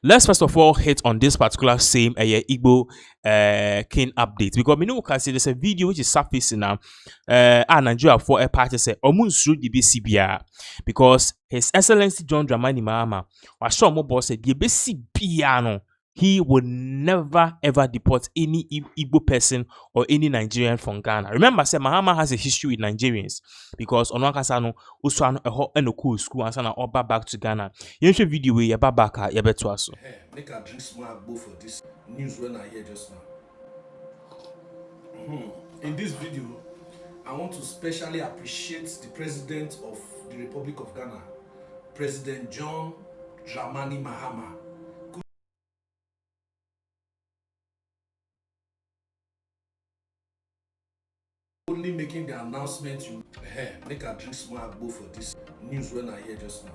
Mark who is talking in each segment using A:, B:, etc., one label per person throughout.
A: Let's first of all hit on this particular same Igbo king update because we know can see there's a video which is surfacing now. Nigeria for a party say Omun through the BCBR because His Excellency John Dramani Mahama was sure more boss said the BCBR he would never ever deport any Igbo person or any Nigerian from Ghana. Remember, say Mahama has a history with Nigerians because on one casano also an cool school and sana oba back to Ghana. You show video where you back you better also.
B: Hey, make a drink small go for this news when I hear just now. In this video, I want to specially appreciate the President of the Republic of Ghana, President John Dramani Mahama. Only making the announcement you make a drink small go for this news when I hear just now.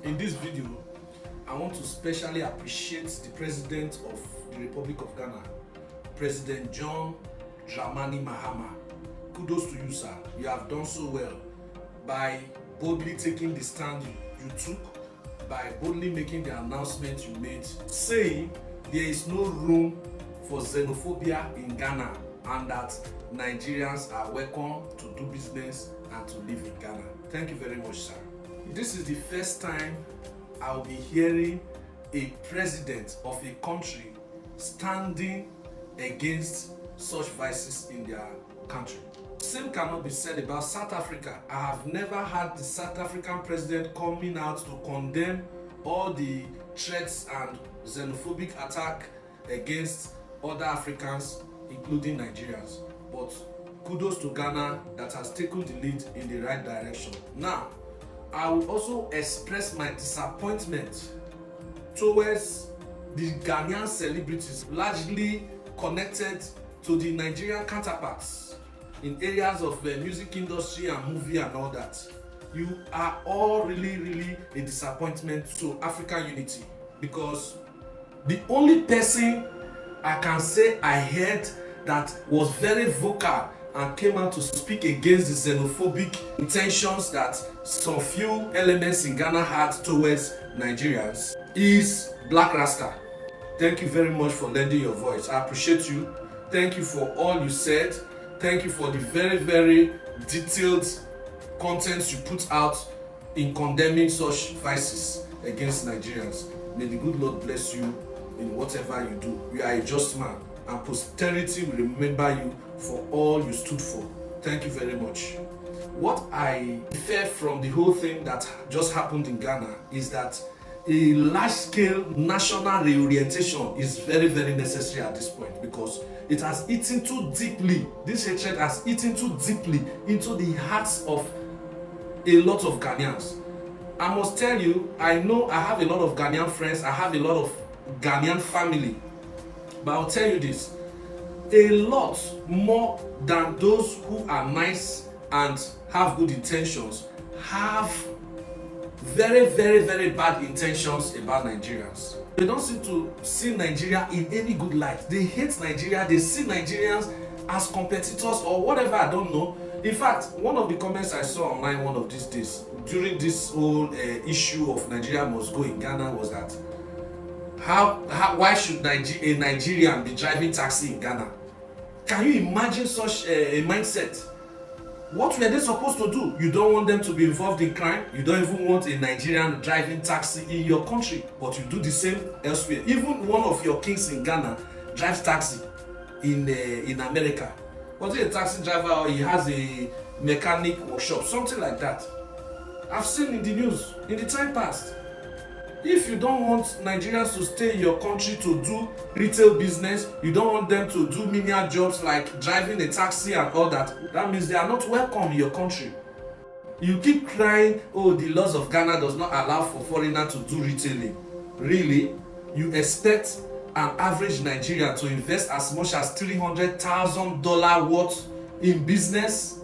B: In this video, I want to specially appreciate the President of the Republic of Ghana, President John Dramani Mahama. Kudos to you, sir. You have done so well by boldly taking the stand you took, by boldly making the announcement you made, saying there is no room for xenophobia in Ghana and that Nigerians are welcome to do business and to live in Ghana. Thank you very much, sir. This is the first time I'll be hearing a president of a country standing against such vices in their country. Same cannot be said about South Africa. I have never had the South African president coming out to condemn all the threats and xenophobic attack against other Africans, including Nigerians. But kudos to Ghana that has taken the lead in the right direction. Now, I will also express my disappointment towards the Ghanaian celebrities largely connected to the Nigerian counterparts in areas of the music industry and movie and all that. You are all really a disappointment to African unity because the only person I can say I heard that was very vocal and came out to speak against the xenophobic intentions that some few elements in Ghana had towards Nigerians is Black Rasta. Thank you very much for lending your voice. I appreciate you. Thank you for all you said. Thank you for the very detailed content you put out in condemning such vices against Nigerians. May the good Lord bless you in whatever you do. You are a just man, and posterity will remember you for all you stood for. Thank you very much. What I fear from the whole thing that just happened in Ghana is that a large-scale national reorientation is very necessary at this point because it has eaten too deeply. This hatred has eaten too deeply into the hearts of a lot of Ghanaians. I must tell you, I know I have a lot of Ghanaian friends, I have a lot of Ghanaian family, but I'll tell you this, a lot more than those who are nice and have good intentions have very bad intentions about Nigerians. They don't seem to see Nigeria in any good light. They hate Nigeria, they see Nigerians as competitors or whatever, I don't know. In fact, one of the comments I saw online one of these days during this whole issue of Nigeria must go in Ghana was that why should a Nigerian be driving taxi in Ghana? Can you imagine such a mindset? What were they supposed to do? You don't want them to be involved in crime. You don't even want a Nigerian driving taxi in your country, but you do the same elsewhere. Even one of your kings in Ghana drives taxi in America. Was he a taxi driver or he has a mechanic workshop, something like that? I've seen in the news in the time past. If you don't want Nigerians to stay in your country to do retail business, you don't want them to do menial jobs like driving a taxi and all that, that means they are not welcome in your country. You keep crying, oh, the laws of Ghana does not allow for foreigners to do retailing. Really? You expect an average Nigerian to invest as much as $300,000 worth in business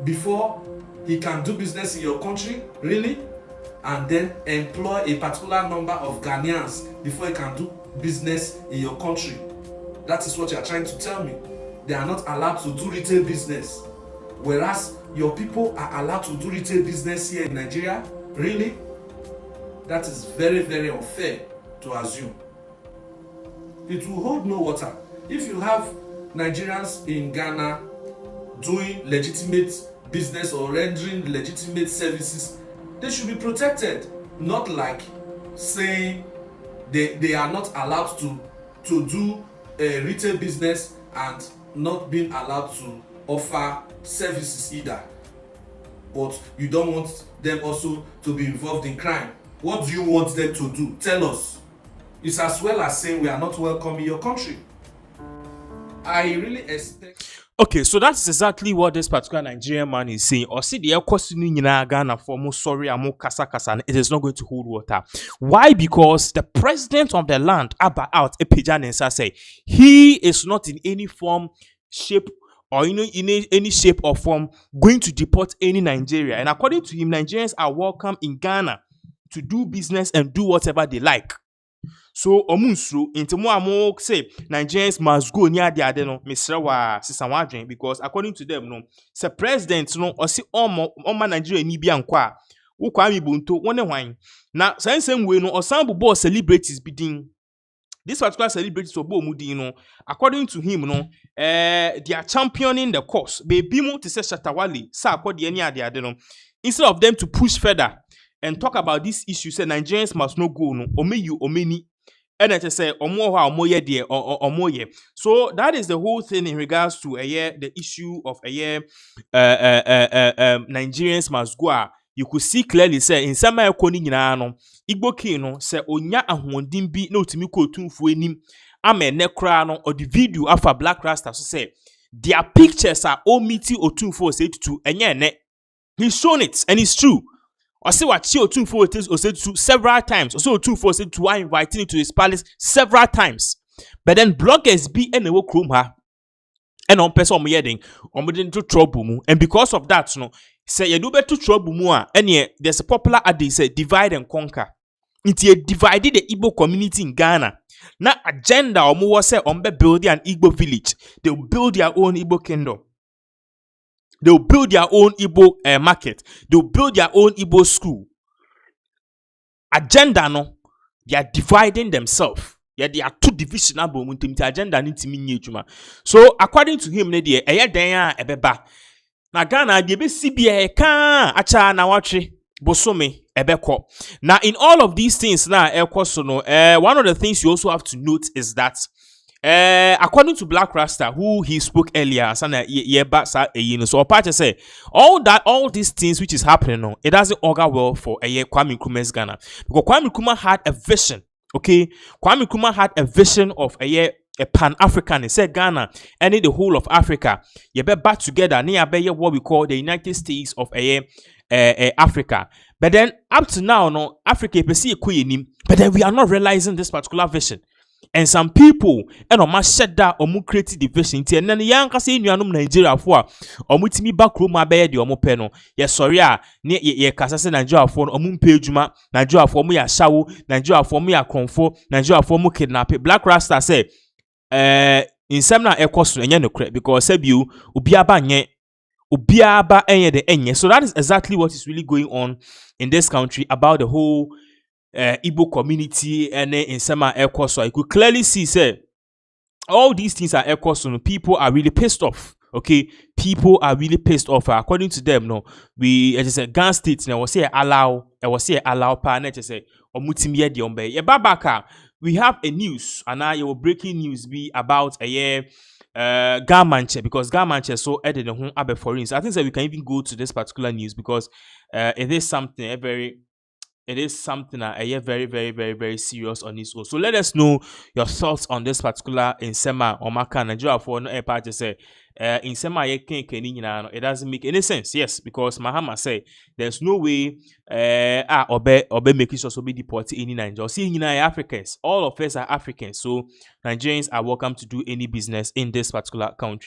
B: before he can do business in your country? Really? And then employ a particular number of Ghanaians before you can do business in your country. That is what you are trying to tell me. They are not allowed to do retail business, whereas your people are allowed to do retail business here in Nigeria. Really? That is very, very unfair to assume. It will hold no water. If you have Nigerians in Ghana doing legitimate business or rendering legitimate services, they should be protected, not like saying they are not allowed to do a retail business and not being allowed to offer services either. But you don't want them also to be involved in crime. What do you want them to do? Tell us. It's as well as saying we are not welcome in your country. I really expect.
A: Okay, so that's exactly what this particular Nigerian man is saying. Or see the air Ghana for mo sorry, I'm kasa kasa. It is not going to hold water. Why? Because the president of the land, Abba out, Epijanensa say he is not in any form, shape, or in any shape or form going to deport any Nigeria. And according to him, Nigerians are welcome in Ghana to do business and do whatever they like. So omunsu into mo say Nigerians must go near the adeno Mr. Sisawadrin, because according to them, no, the president no or see all Nigeria ni bi ankwa ukwa mi bunto one wine. Now same way no or some celebrities bidding. This particular celebrities for Mudi, according to him, they are championing the cause. Baby mo to say Shatawali, sa the any adeno. Instead of them to push further and talk about this issue, say Nigerians must not go no ome you omeni. And I say omoye dear or omoye. So that is the whole thing in regards to the issue of Nigerians must go. You could see clearly say in some koni nyina Igbo king say onya ahondin bi na otimi ko tunfu enim amene kra no or the video afa Black Rasta so say their pictures are omiti otunfu say to enye ne. He's shown it and it's true. I see what Chi Otunfo said to several times. Also, Otunfo said to why inviting him to his palace several times. But then bloggers be and work room her. And on person wedding, on to trouble. And because of that, say you do better trouble more. And yet there's a popular adage say divide and conquer. It's divided the Igbo community in Ghana. Now agenda or more say on building an Igbo village. They'll build their own Igbo kingdom. They'll build their own Igbo market. They'll build their own Igbo school. Agenda no, they are dividing themselves. Yeah, they are two divisional agenda need to mean. So according to him, they ebeba. Na Ghana they be CBA kan acha na watche bosome ebeko. Now in all of these things now, one of the things you also have to note is that according to Black Rasta, who he spoke earlier, so Opache say all these things which is happening, it doesn't augur well for Kwame Nkrumah's Ghana, because Kwame Nkrumah had a vision. Okay, Kwame Nkrumah had a vision of a Pan-African. He said Ghana and the whole of Africa, you be back together near what we call the United States of Africa. But then up to now, no Africa, but then we are not realizing this particular vision. And some people and on my shedda or mu create division and then the young can say you Nigeria for or mutimi back room my bed or mo peno. Yes, sorry, near ye Casasa Nigeria for or moon pagema, Nigeria for me a shaw, Nigeria for me a confo, Nigeria for mu kidnap. Black Rasta say, in Semna Equos and Yanocret because Sebu Ubiaba nye Ubiaba enye de enye. So that is exactly what is really going on in this country about the whole Igbo community and in Sema Equos. So I could clearly see say all these things are Equos. So people are really pissed off. Okay, people are really pissed off. According to them, no, we just a gun state now was say allow pa na just say omutimie de ombe. Ye babaka, we have a news and now your breaking news be about Garmanche, because Garmanche so added the home abe foreign. So I think that we can even go to this particular news because it is something very very, very, very, very serious on this. So let us know your thoughts on this particular Insema or Maka Nigeria for no part to say Insema it doesn't make any sense. Yes, because Mahama say there's no way Obe making sure to be deported in Nigeria. See, Africans, all of us are Africans, so Nigerians are welcome to do any business in this particular country.